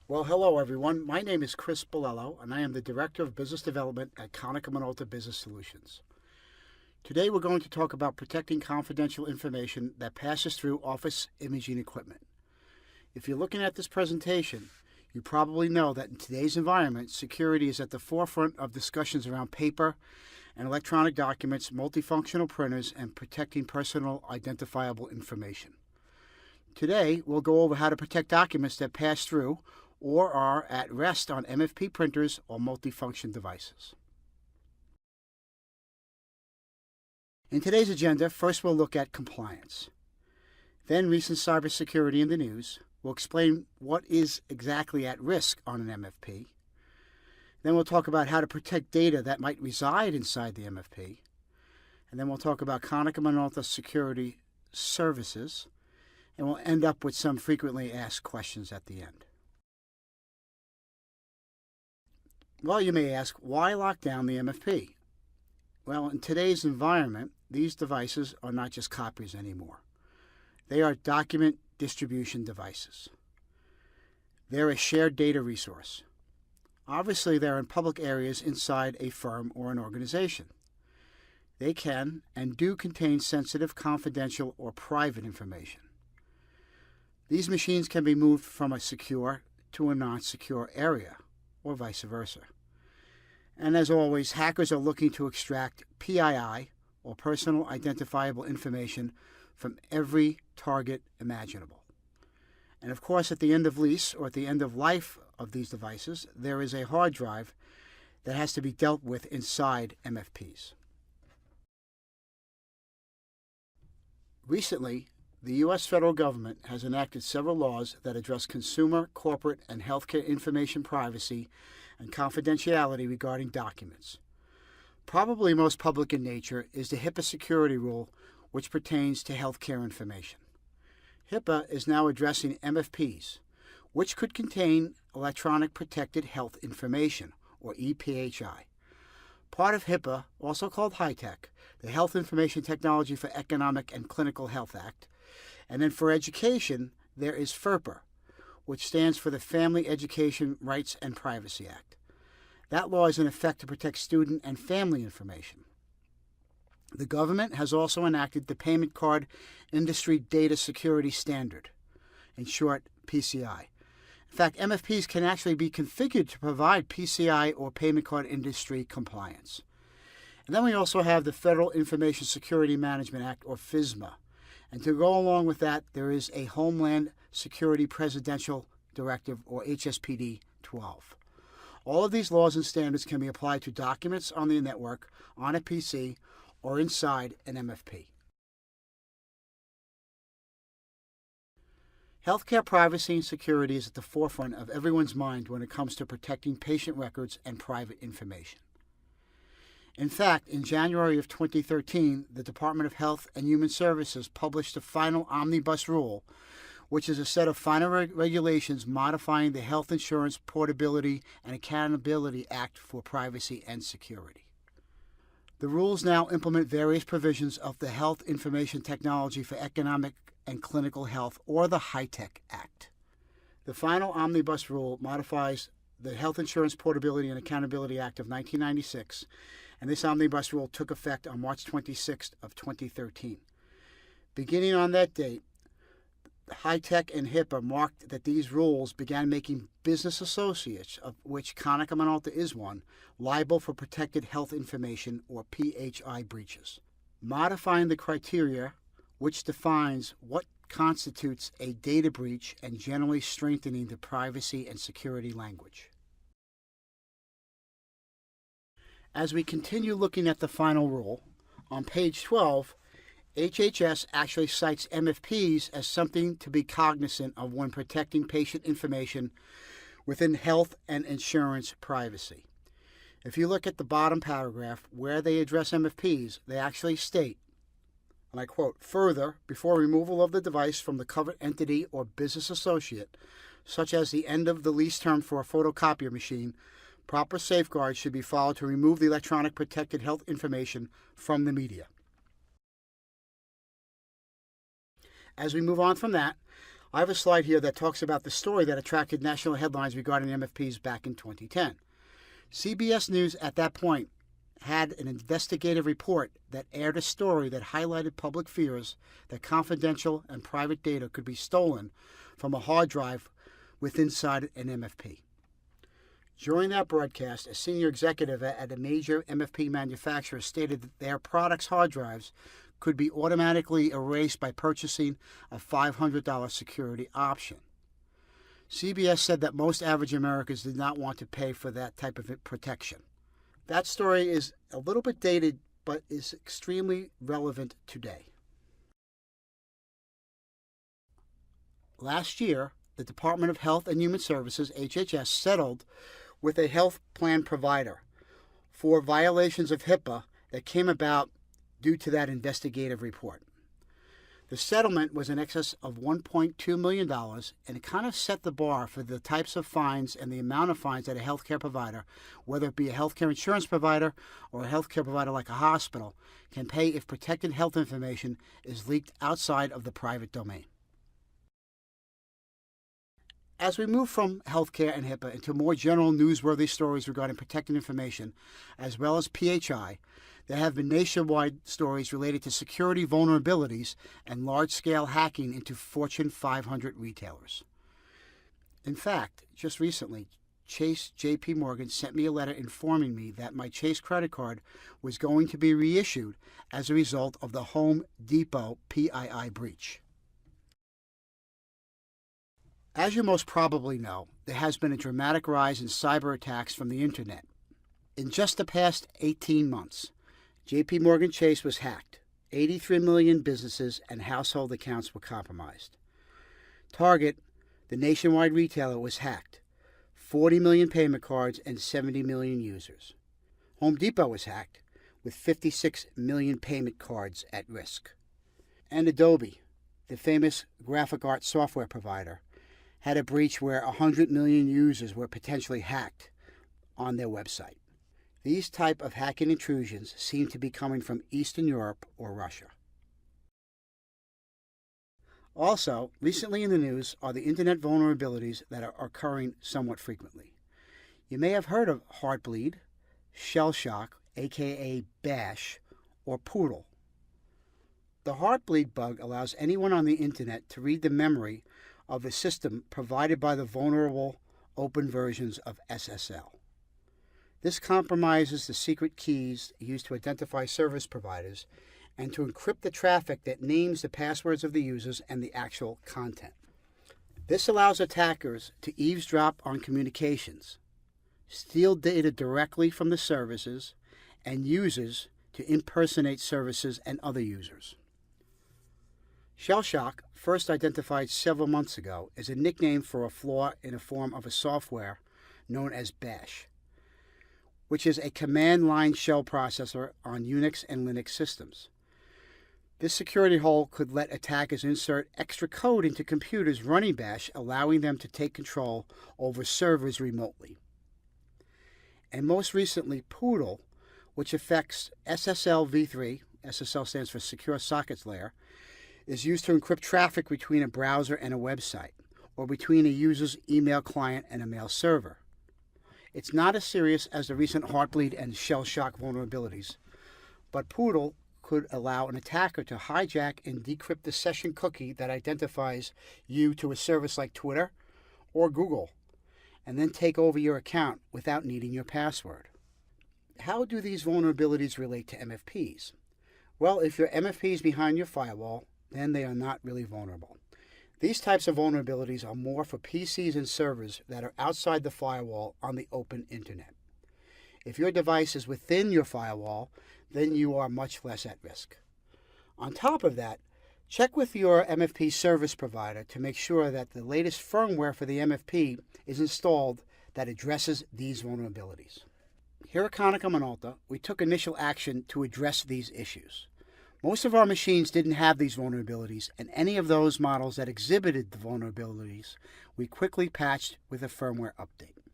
Well, hello everyone. My name is Chris Bolello, and I am the Director of Business Development at Konica Minolta Business Solutions. Today we're going to talk about protecting confidential information that passes through office imaging equipment. If you're looking at this presentation, you probably know that in today's environment, security is at the forefront of discussions around paper and electronic documents, multifunctional printers, and protecting personal identifiable information. Today, we'll go over how to protect documents that pass through or are at rest on MFP printers or multifunction devices. In today's agenda, first we'll look at compliance. Then recent cybersecurity in the news. We'll explain what is exactly at risk on an MFP. Then we'll talk about how to protect data that might reside inside the MFP. And then we'll talk about Konica Minolta security services. And we'll end up with some frequently asked questions at the end. Well, you may ask, why lock down the MFP? Well, in today's environment, these devices are not just copiers anymore. They are document distribution devices. They're a shared data resource. Obviously, they're in public areas inside a firm or an organization. They can and do contain sensitive, confidential, or private information. These machines can be moved from a secure to a non-secure area, or vice versa. And as always, hackers are looking to extract PII, or personal identifiable information, from every target imaginable. And of course, at the end of lease or at the end of life of these devices, there is a hard drive that has to be dealt with inside MFPs. Recently, the U.S. federal government has enacted several laws that address consumer, corporate, and healthcare information privacy and confidentiality regarding documents. Probably most public in nature is the HIPAA security rule, which pertains to healthcare information. HIPAA is now addressing MFPs, which could contain electronic protected health information, or EPHI. Part of HIPAA, also called HITECH, the Health Information Technology for Economic and Clinical Health Act, and then for education, there is FERPA, which stands for the Family Education Rights and Privacy Act. That law is in effect to protect student and family information. The government has also enacted the Payment Card Industry Data Security Standard, in short, PCI. In fact, MFPs can actually be configured to provide PCI or Payment Card Industry compliance. And then we also have the Federal Information Security Management Act, or FISMA. And to go along with that, there is a Homeland Security Presidential Directive, or HSPD 12. All of these laws and standards can be applied to documents on the network, on a PC, or inside an MFP. Healthcare privacy and security is at the forefront of everyone's mind when it comes to protecting patient records and private information. In fact, in January of 2013, the Department of Health and Human Services published the final Omnibus Rule, which is a set of final regulations modifying the Health Insurance Portability and Accountability Act for privacy and security. The rules now implement various provisions of the Health Information Technology for Economic and Clinical Health, or the HITECH Act. The final Omnibus Rule modifies the Health Insurance Portability and Accountability Act of 1996, and this Omnibus Rule took effect on March 26th of 2013. Beginning on that date, HITECH and HIPAA marked that these rules began making business associates, of which Konica Minolta is one, liable for protected health information, or PHI breaches, modifying the criteria which defines what constitutes a data breach and generally strengthening the privacy and security language. As we continue looking at the final rule, on page 12, HHS actually cites MFPs as something to be cognizant of when protecting patient information within health and insurance privacy. If you look at the bottom paragraph where they address MFPs, they actually state, and I quote, "Further, before removal of the device from the covered entity or business associate, such as the end of the lease term for a photocopier machine, proper safeguards should be followed to remove the electronic protected health information from the media." As we move on from that, I have a slide here that talks about the story that attracted national headlines regarding MFPs back in 2010. CBS News at that point had an investigative report that aired a story that highlighted public fears that confidential and private data could be stolen from a hard drive inside an MFP. During that broadcast, a senior executive at a major MFP manufacturer stated that their products' hard drives could be automatically erased by purchasing a $500 security option. CBS said that most average Americans did not want to pay for that type of protection. That story is a little bit dated, but is extremely relevant today. Last year, the Department of Health and Human Services, HHS, settled with a health plan provider for violations of HIPAA that came about due to that investigative report. The settlement was in excess of $1.2 million, and it kind of set the bar for the types of fines and the amount of fines that a healthcare provider, whether it be a healthcare insurance provider or a healthcare provider like a hospital, can pay if protected health information is leaked outside of the private domain. As we move from healthcare and HIPAA into more general newsworthy stories regarding protected information, as well as PHI, there have been nationwide stories related to security vulnerabilities and large-scale hacking into Fortune 500 retailers. In fact, just recently, Chase JP Morgan sent me a letter informing me that my Chase credit card was going to be reissued as a result of the Home Depot PII breach. As you most probably know, there has been a dramatic rise in cyber attacks from the internet. In just the past 18 months, JP Morgan Chase was hacked. 83 million businesses and household accounts were compromised. Target, the nationwide retailer, was hacked. 40 million payment cards and 70 million users. Home Depot was hacked, with 56 million payment cards at risk. And Adobe, the famous graphic art software provider, had a breach where 100 million users were potentially hacked on their website. These type of hacking intrusions seem to be coming from Eastern Europe or Russia. Also, recently in the news are the internet vulnerabilities that are occurring somewhat frequently. You may have heard of Heartbleed, Shell Shock, aka Bash, or Poodle. The Heartbleed bug allows anyone on the internet to read the memory of a system provided by the vulnerable open versions of SSL. This compromises the secret keys used to identify service providers and to encrypt the traffic that names the passwords of the users and the actual content. This allows attackers to eavesdrop on communications, steal data directly from the services, and users to impersonate services and other users. Shell Shock, first identified several months ago, is a nickname for a flaw in the form of a software known as Bash, which is a command line shell processor on Unix and Linux systems. This security hole could let attackers insert extra code into computers running Bash, allowing them to take control over servers remotely. And most recently, Poodle, which affects SSL v3, SSL stands for Secure Sockets Layer, is used to encrypt traffic between a browser and a website, or between a user's email client and a mail server. It's not as serious as the recent Heartbleed and Shell Shock vulnerabilities, but Poodle could allow an attacker to hijack and decrypt the session cookie that identifies you to a service like Twitter or Google, and then take over your account without needing your password. How do these vulnerabilities relate to MFPs? Well, if your MFP is behind your firewall, then they are not really vulnerable. These types of vulnerabilities are more for PCs and servers that are outside the firewall on the open internet. If your device is within your firewall, then you are much less at risk. On top of that, check with your MFP service provider to make sure that the latest firmware for the MFP is installed that addresses these vulnerabilities. Here at Konica Minolta, we took initial action to address these issues. Most of our machines didn't have these vulnerabilities, and any of those models that exhibited the vulnerabilities, we quickly patched with a firmware update.